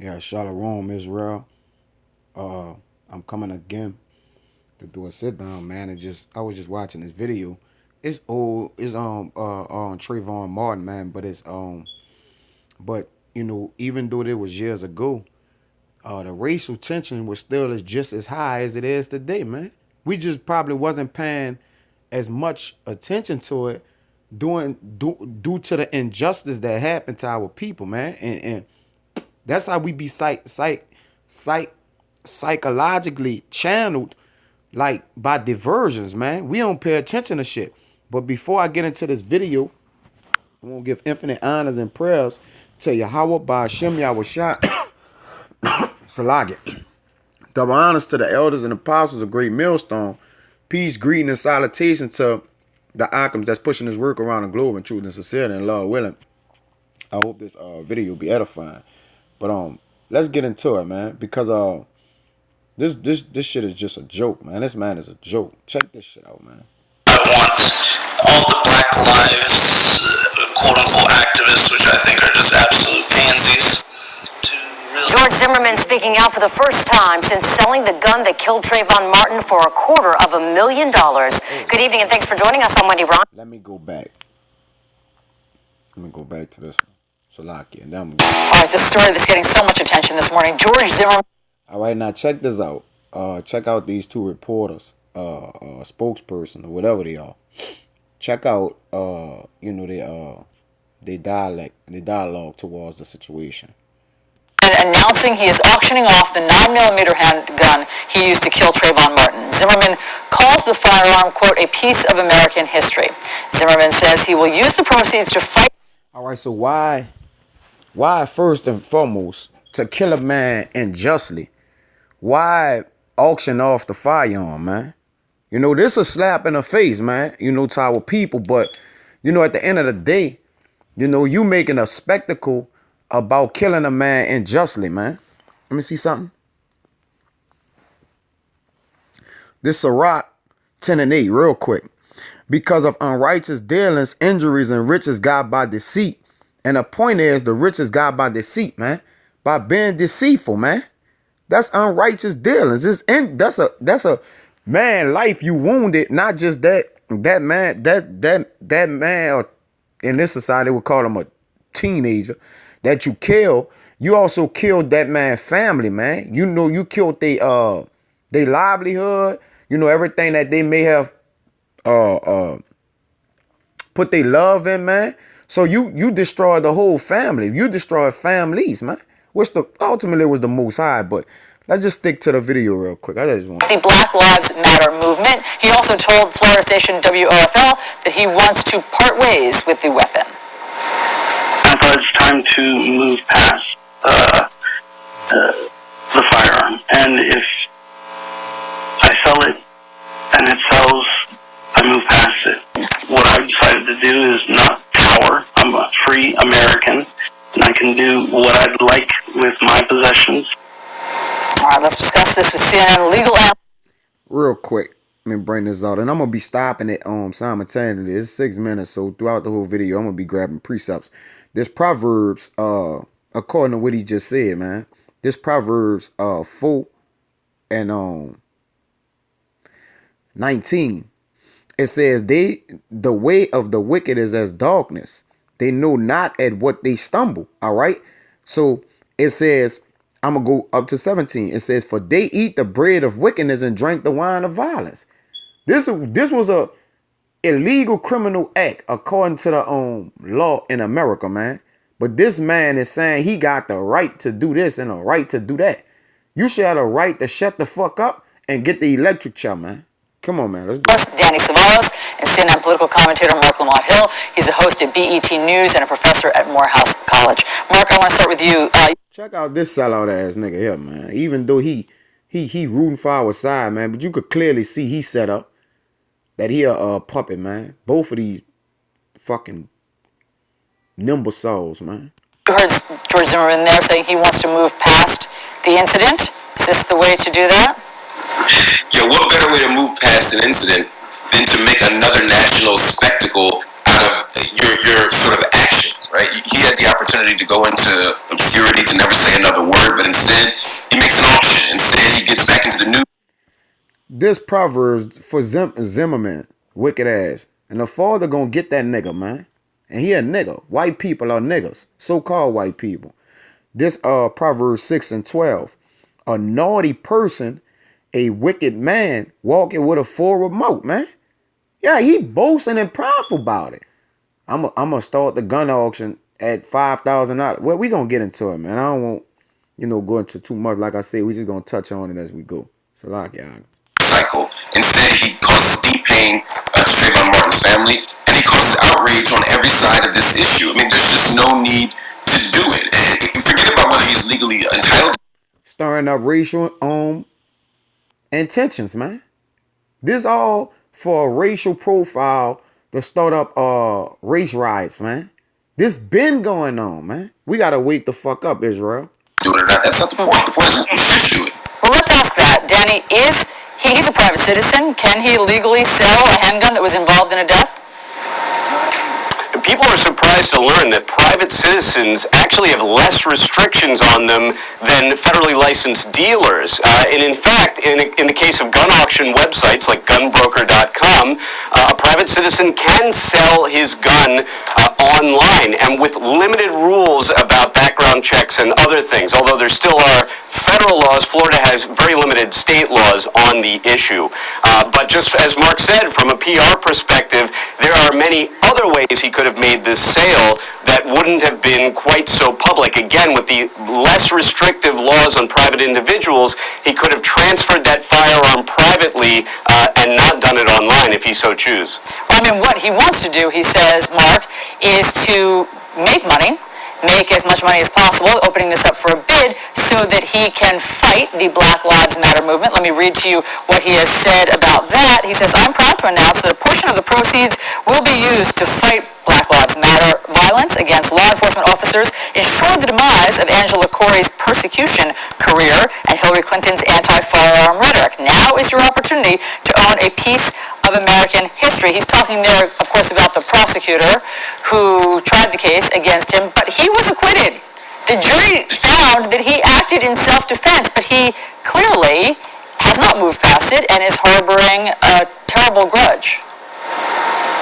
Yeah, Shalom, Israel. I'm coming again to do a sit down, man. And just I was just watching this video. It's old. It's on Trayvon Martin, man. But even though it was years ago, the racial tension was still just as high as it is today, man. We just probably wasn't paying as much attention to it due to the injustice that happened to our people, man. And that's how we be psych psychologically channeled, like by diversions, man. We don't pay attention to shit. But before I get into this video, I want to give infinite honors and prayers to Yahweh by Hashem Yahushua Salagit. Double honors to the elders and apostles of Great Millstone. Peace, greeting, and salutation to the Akims that's pushing this work around the globe in truth and sincerity and Lord willing. I hope this video will be edifying. But let's get into it, man. Because this shit is just a joke, man. This man is a joke. Check this shit out, man. I want all the Black Lives, quote-unquote, activists, which I think are just absolute pansies, to really... George Zimmerman speaking out for the first time since selling the gun that killed Trayvon Martin for $250,000. Good evening and thanks for joining us. I'm Wendy Ron. Let me go back to this one. Salaki, and then all right, this story that's getting so much attention this morning. George Zimmerman. All right, now check this out. Check out these two reporters, spokesperson or whatever they are. Check out, they dialogue towards the situation. Announcing he is auctioning off the 9mm handgun he used to kill Trayvon Martin. Zimmerman calls the firearm, quote, a piece of American history. Zimmerman says he will use the proceeds to fight. All right, so why first and foremost to kill a man unjustly? Why auction off the firearm, man? This a slap in the face, man, to our people. But, at the end of the day, you making a spectacle about killing a man unjustly, man. Let me see something. This Sirach 10:8, real quick. Because of unrighteous dealings, injuries, and riches got by deceit. And the point is, the riches got by deceit, man. By being deceitful, man. That's unrighteous dealings. That's a man life you wounded. Not just that man, or in this society we call him a teenager, that you kill. You also killed that man's family, man. You killed their livelihood. Everything that they may have put their love in, man. So you destroyed the whole family. You destroyed families, man. Which ultimately was the Most High. But let's just stick to the video real quick. I just want the Black Lives Matter movement. He also told Florida station WOFL that he wants to part ways with the weapon. I thought it's time to move past the firearm. And if I sell it and it sells, I move past it. What I've decided to do is not cower. I'm a free American, and I can do what I'd like with my possessions. All right, let's discuss this with CNN legal analyst. Real quick, let me bring this out, and I'm gonna be stopping it simultaneously. It's 6 minutes, so throughout the whole video, I'm gonna be grabbing precepts. This Proverbs, according to what he just said, man. This Proverbs 4 and 19. It says, the way of the wicked is as darkness. They know not at what they stumble. All right. So it says, I'm going to go up to 17. It says, for they eat the bread of wickedness and drink the wine of violence. This was a illegal criminal act according to the law in America, man. But this man is saying he got the right to do this and a right to do that. You should have a right to shut the fuck up and get the electric chair, man. Come on, man. Let's go. Danny Savalas and CNN political commentator Mark Lamont Hill. He's a host at BET News and a professor at Morehouse College. Mark, I want to start with you. Check out this sellout ass nigga here, man. Even though he rooting for our side, man, but you could clearly see he set up that he a puppet, man. Both of these fucking nimble souls, man. You heard George Zimmerman there saying he wants to move past the incident. Is this the way to do that? Yeah, what better way to move past an incident than to make another national spectacle out of your sort of actions, right? He had the opportunity to go into security to never say another word, but instead he makes an auction. Instead, he gets back into the news. This Proverbs for Zimmerman, wicked ass. And the father gonna get that nigga, man. And he a nigga. White people are niggas. So-called white people. This Proverbs 6 and 12. A naughty person, a wicked man, walking with a full remote, man. Yeah, he boasting and prideful about it. I'm gonna start the gun auction at $5,000. Well, we gonna get into it, man. I don't want, go into too much. Like I said, we just gonna touch on it as we go. So like, y'all. Cycle. Instead, he causes deep pain to Trayvon Martin's family, and he causes outrage on every side of this issue. I mean, there's just no need to do it. And forget about whether he's legally entitled. Stirring up racial intentions, man. This all for a racial profile to start up race riots, man. This been going on, man. We gotta wake the fuck up, Israel. Do it or not. That's not the point. The point is who should do it. Well, let's ask that. Danny, he's a private citizen. Can he legally sell a handgun that was involved in a death? People are surprised to learn that private citizens actually have less restrictions on them than federally licensed dealers. And in fact, in the case of gun auction websites like gunbroker.com, a private citizen can sell his gun online and with limited rules about background checks and other things. Although there still are federal laws, Florida has very limited state laws on the issue. But just as Mark said, from a PR perspective, there are many other ways he could have made this sale that wouldn't have been quite so public. Again, with the less restrictive laws on private individuals, he could have transferred that firearm privately and not done it online if he so choose. Well, I mean, what he wants to do, he says, Mark, is to make money, make as much money as possible, opening this up for a bid so that he can fight the Black Lives Matter movement. Let me read to you what he has said about that. He says, I'm proud to announce that a portion of the proceeds will be used to fight Black Lives Matter violence against law enforcement officers, ensure the demise of Angela Corey's persecution career, and Hillary Clinton's anti-firearm rhetoric. Now is your opportunity to own a piece of American history. He's talking there, of course, about the prosecutor who tried the case against him, but he was acquitted. The jury found that he acted in self-defense, but he clearly has not moved past it and is harboring a terrible grudge.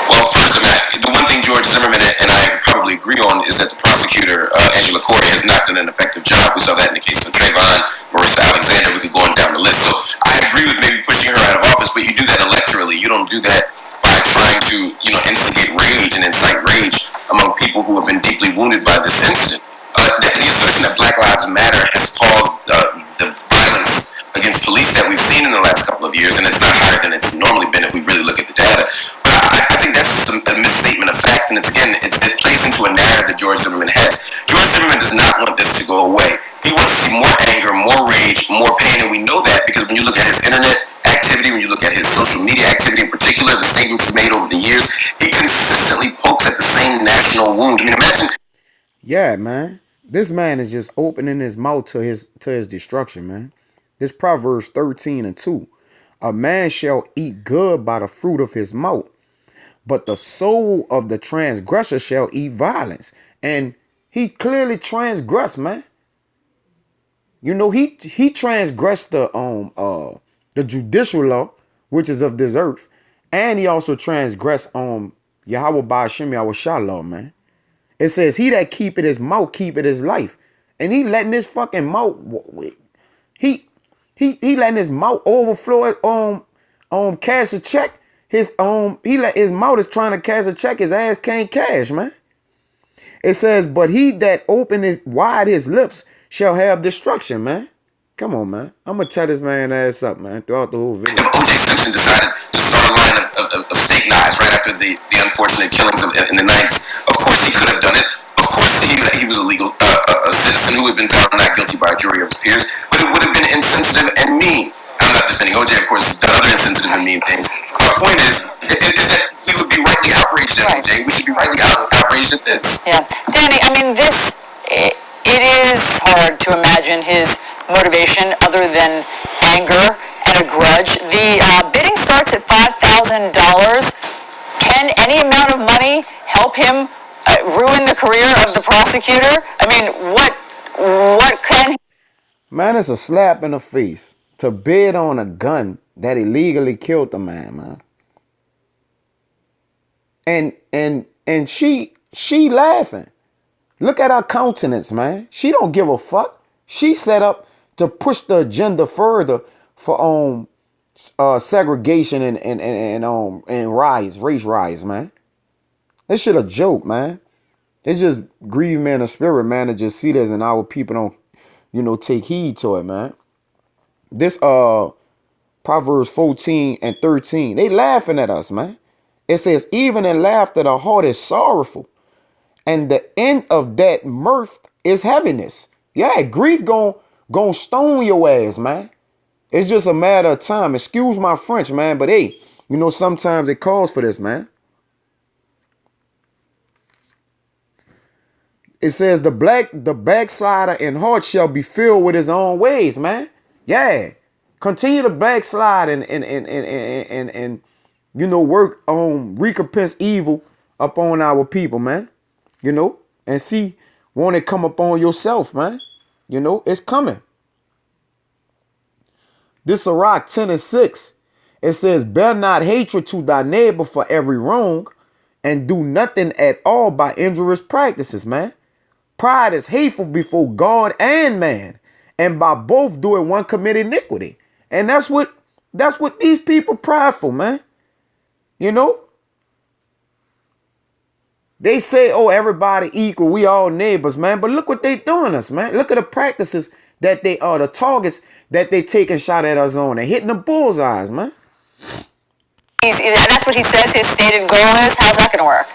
Well, first, the one thing George Zimmerman and I probably agree on is that the prosecutor, Angela Corey, has not done an effective job. We saw that in the case of Trayvon, Marissa Alexander. We could go on down the list. So I agree with maybe pushing her out of office, but you do that electorally. You don't do that by trying to, instigate rage and incite rage among people who have been deeply wounded by this incident. The assertion that Black Lives Matter has caused the violence against police that we've seen in the last couple of years, and it's not higher than it's normally been if we really look at the data. But I think that's just a misstatement of fact, and it plays into a narrative that George Zimmerman has. George Zimmerman does not want this to go away. He wants to see more anger, more rage, more pain, and we know that because when you look at his internet activity, when you look at his social media activity in particular, the statements he's made over the years, he consistently pokes at the same national wound. I mean, imagine. Yeah, man. This man is just opening his mouth to his destruction, man. This Proverbs 13 and 2. A man shall eat good by the fruit of his mouth, but the soul of the transgressor shall eat violence. And he clearly transgressed, man. He transgressed the judicial law, which is of this earth, and he also transgressed Yahweh Ba'ashem Yahweh Shalom, man. It says, he that keepeth his mouth, keepeth his life. And he letting his fucking mouth, he letting his mouth overflow cash a check. He let his mouth is trying to cash a check. His ass can't cash, man. It says, but he that openeth wide his lips shall have destruction, man. Come on, man. I'm going to tear this man ass up, man, throughout the whole video. If O.J. Simpson decided to start a line of steak knives right after the unfortunate killings in the 90s, of course he could have done it. Of course he was a legal citizen who had been found not guilty by a jury of his peers, but it would have been insensitive and mean. I'm not defending O.J., of course, has done other insensitive and mean things. My point is that we would be rightly outraged at O.J. We should be rightly outraged at this. Yeah. Danny, I mean, it is hard to imagine his motivation other than anger and a grudge. The bidding starts at $5,000. Can any amount of money help him ruin the career of the prosecutor? I mean, What can Man, it's a slap in the face to bid on a gun that illegally killed the man, man. And she laughing. Look at her countenance, man. She don't give a fuck. She set up to push the agenda further for segregation and riots, race riots, man. This shit a joke, man. It's just grieve, man, the spirit, man, to just see this and our people don't, take heed to it, man. This Proverbs 14 and 13, they laughing at us, man. It says, even in laughter, the heart is sorrowful, and the end of that mirth is heaviness. Yeah, grief gon' stone your ass, man. It's just a matter of time. Excuse my French, man, but hey, sometimes it calls for this, man. It says the backslider in heart shall be filled with his own ways, man. Yeah. Continue to backslide and work on recompense evil upon our people, man. And see, won't it come upon yourself, man? It's coming. This Sirach 10 and 6. It says, bear not hatred to thy neighbor for every wrong, and do nothing at all by injurious practices, man. Pride is hateful before God and man, and by both doing one commit iniquity. And that's what these people prideful, man. They say, oh, everybody equal, we all neighbors, man. But look what they doing us, man. Look at the practices that they are, the targets that they taking shot at us on. They're hitting the bullseyes, man. That's what he says his stated goal is. How's that going to work?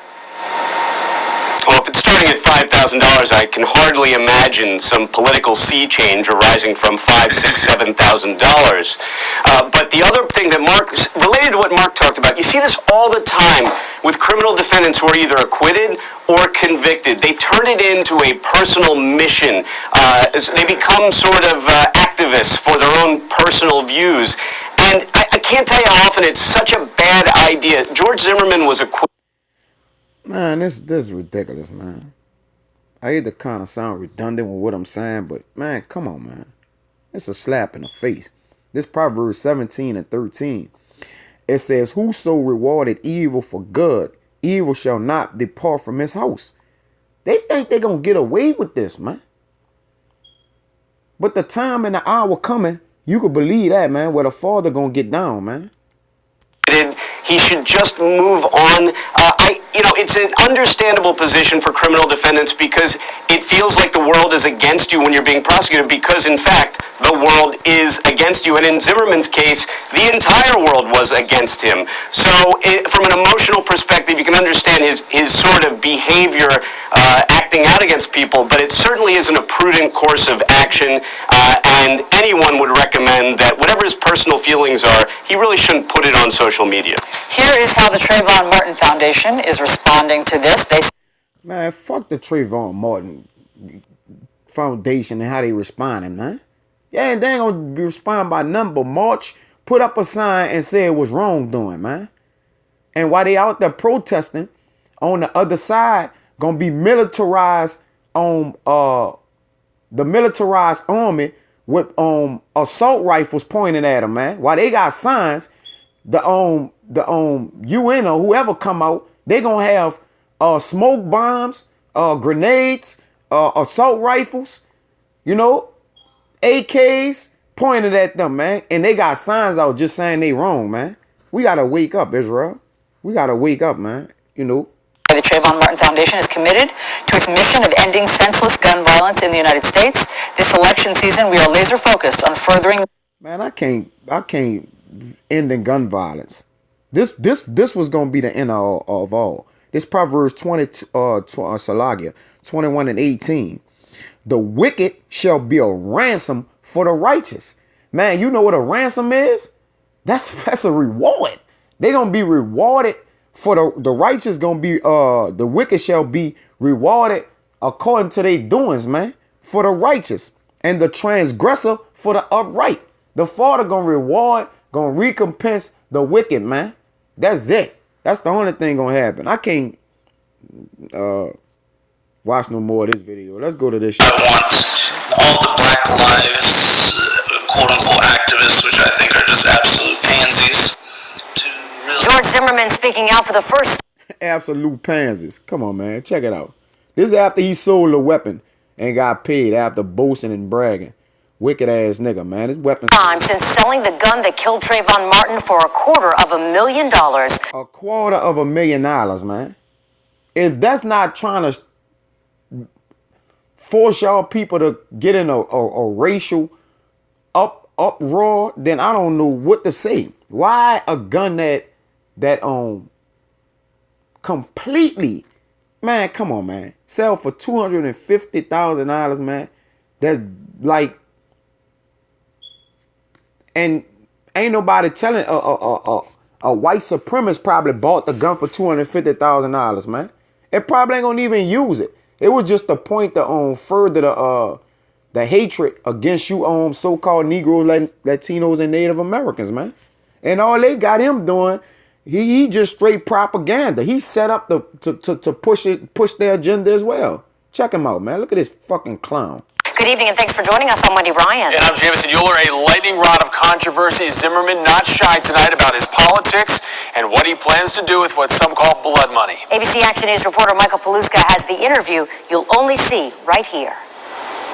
Well, if it's starting at $5,000, I can hardly imagine some political sea change arising from $5,000, $6,000, $7,000. But the other thing that related to what Mark talked about, you see this all the time with criminal defendants who are either acquitted or convicted. They turn it into a personal mission. They become sort of activists for their own personal views. And I can't tell you how often it's such a bad idea. George Zimmerman was acquitted. Man, this is ridiculous, man. I hate to kind of sound redundant with what I'm saying, but man, come on, man. It's a slap in the face. This Proverbs 17 and 13. It says, whoso rewarded evil for good, evil shall not depart from his house. They think they're going to get away with this, man. But the time and the hour coming, you could believe that, man, where the Father going to get down, man. He should just move on. It's an understandable position for criminal defendants because it feels like the world is against you when you're being prosecuted because, in fact, the world is against you. And in Zimmerman's case, the entire world was against him. So from an emotional perspective, you can understand his sort of behavior acting out against people, but it certainly isn't a prudent course of action. And anyone would recommend that whatever his personal feelings are, he really shouldn't put it on social media. Here is how the Trayvon Martin Foundation is responding to this. Man, fuck the Trayvon Martin Foundation and how they responding, man. Yeah, and they ain't gonna be responding by nothing but march, put up a sign and say it was wrongdoing, man. And while they out there protesting, on the other side, gonna be militarized on the militarized army with assault rifles pointed at them, man. While they got signs, the UN or whoever come out, they gonna have smoke bombs, grenades, assault rifles, AKs pointed at them, man. And they got signs out just saying they wrong, man. We gotta wake up, Israel. We gotta wake up, man. The Trayvon Martin Foundation is committed to its mission of ending senseless gun violence in the United States. This election season, we are laser focused on furthering. Man, I can't ending gun violence. This was gonna be the end of all. This Proverbs 21 and 18. The wicked shall be a ransom for the righteous. Man, you know what a ransom is? That's a reward. They're gonna be rewarded for the righteous. Gonna be the wicked shall be rewarded according to their doings, man. For the righteous, and the transgressor for the upright. The Father gonna reward, gonna recompense the wicked, man. That's it. That's the only thing gonna happen. I can't watch no more of this video. Let's go to this shit. all the Black Lives, quote-unquote, activists, which I think are just absolute pansies. George Zimmerman speaking out for the first. Absolute pansies. Come on, man. Check it out. This is after he sold a weapon and got paid after boasting and bragging. Wicked ass nigga, man. This weapon. Time since selling the gun that killed Trayvon Martin for $250,000. $250,000, man. If that's not trying to force y'all people to get in a racial uproar, then I don't know what to say. Why a gun that completely, man, come on, man, sell for $250,000, man. That's like, and ain't nobody telling a white supremacist probably bought the gun for $250,000, man. It probably ain't gonna even use it. It was just a point to further the hatred against you so-called Negroes, Latinos, and Native Americans, man. And all they got him doing, he just straight propaganda. He set up to push their agenda as well. Check him out, man. Look at this fucking clown. Good evening and thanks for joining us. I'm Wendy Ryan. And I'm Jamison Euler. A lightning rod of controversy. Zimmerman not shy tonight about his politics and what he plans to do with what some call blood money. ABC Action News reporter Michael Paluska has the interview you'll only see right here.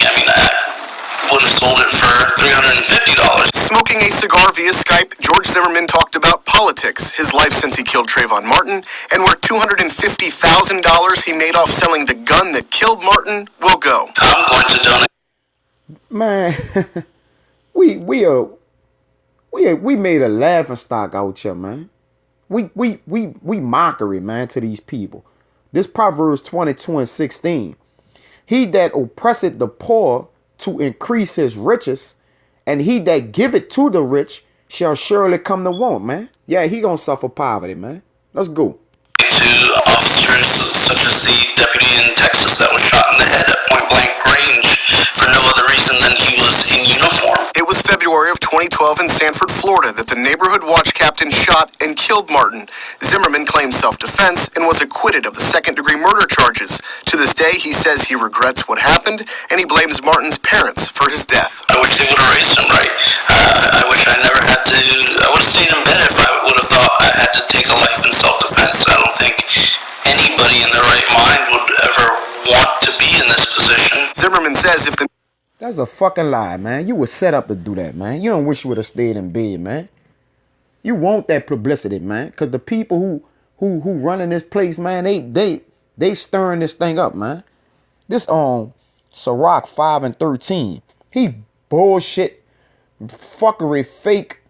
I mean, I would have sold it for $350. Smoking a cigar via Skype, George Zimmerman talked about politics, his life since he killed Trayvon Martin, and where $250,000 he made off selling the gun that killed Martin will go. I'm going to donate. Man, we made a laughing stock out here, man. We mockery, man, to these people. This Proverbs 22:16. He that oppresseth the poor to increase his riches, and he that giveth to the rich shall surely come to want, man. Yeah, he gonna suffer poverty, man. Let's go. To officers such as the deputy in Texas that was shot in the head at point blank range for no other reason than he was in uniform. It was February of 2012 in Sanford, Florida that the neighborhood watch captain shot and killed Martin. Zimmerman claimed self-defense and was acquitted of the second-degree murder charges. To this day, he says he regrets what happened and he blames Martin's parents for his death. I wish they would have raised him right. I wish I never had to. I would have stayed in bed if I would have thought I had to take a life in self-defense. I don't think anybody in their right mind would ever want to be in this position. Zimmerman says if the... That's a fucking lie, man. You were set up to do that, man. You don't wish you would have stayed in bed, man. You want that publicity, man. Because the people who running this place, man, they stirring this thing up, man. This Ciroc 5-13. He bullshit, fuckery, fake,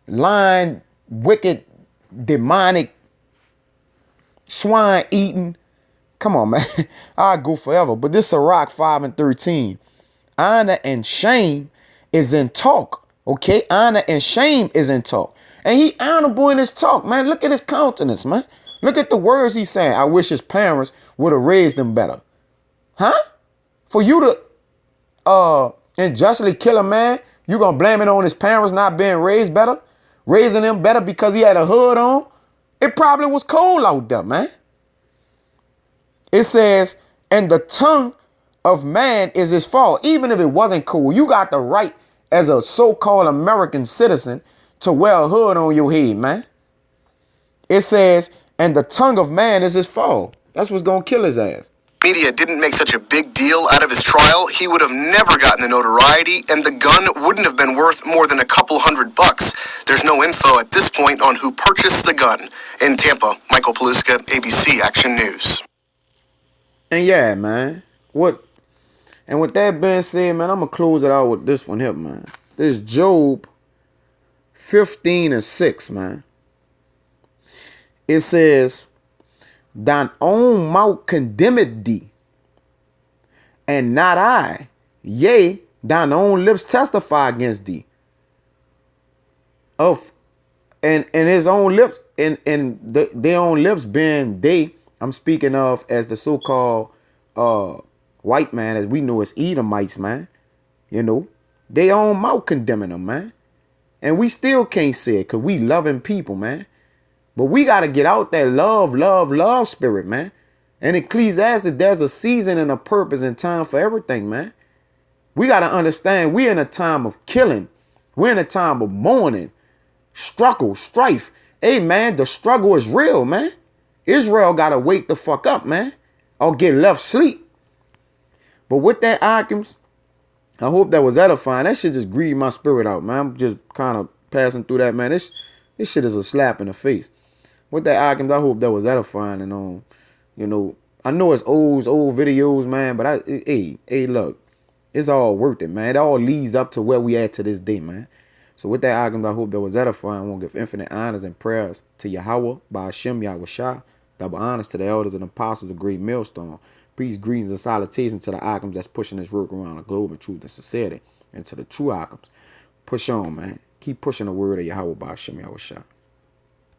lying, wicked, demonic, swine eating. Come on, man. I'll go forever. But this Ciroc 5-13. Honor and shame is in talk. Okay? Honor and shame is in talk. And he honorable in his talk, man. Look at his countenance, man. Look at the words he's saying. I wish his parents would have raised him better. Huh? For you to unjustly kill a man, you gonna blame it on his parents not being raised better? Raising him better because he had a hood on? It probably was cold out there, man. It says, and the tongue of man is his fault. Even if it wasn't cool, you got the right as a so-called American citizen to wear a hood on your head, man. It says, and the tongue of man is his fault. That's what's gonna kill his ass. Media didn't make such a big deal out of his trial, he would have never gotten the notoriety, and the gun wouldn't have been worth more than a couple $100. There's no info at this point on who purchased the gun. In Tampa, Michael Paluska, ABC Action News. And yeah, man. And with that being said, man, I'm going to close it out with this one here, man. This Job 15:6, man. It says, thine own mouth condemneth thee, and not I. Yea, thine own lips testify against thee. And his own lips, and their own lips being they, I'm speaking of as the so-called white man, as we know as Edomites, man. You know, they own mouth condemning them, man. And we still can't say it because we loving people, man. But we got to get out that love spirit, man. And Ecclesiastes, there's a season and a purpose and time for everything, man. We got to understand we're in a time of killing. We're in a time of mourning, struggle, strife. Hey, man, the struggle is real, man. Israel got to wake the fuck up, man, or get left sleep. But with that arguments, I hope that was edifying. That shit just grieved my spirit out, man. I'm just kind of passing through that, man. This shit is a slap in the face. With that arguments, I hope that was edifying. And you know, I know it's old videos, man. But hey, look, it's all worth it, man. It all leads up to where we at to this day, man. So with that argument, I hope that was edifying. I want to give infinite honors and prayers to Yahweh, by Hashem, Yahweh Shah. Double honors to the elders and apostles of Great Millstone. Peace, greetings, and salutations to the Akims that's pushing this work around the globe in truth and sincerity. And to the true Akims, push on, man. Keep pushing the word of Yahweh, by Hashem, Yahweh Shah.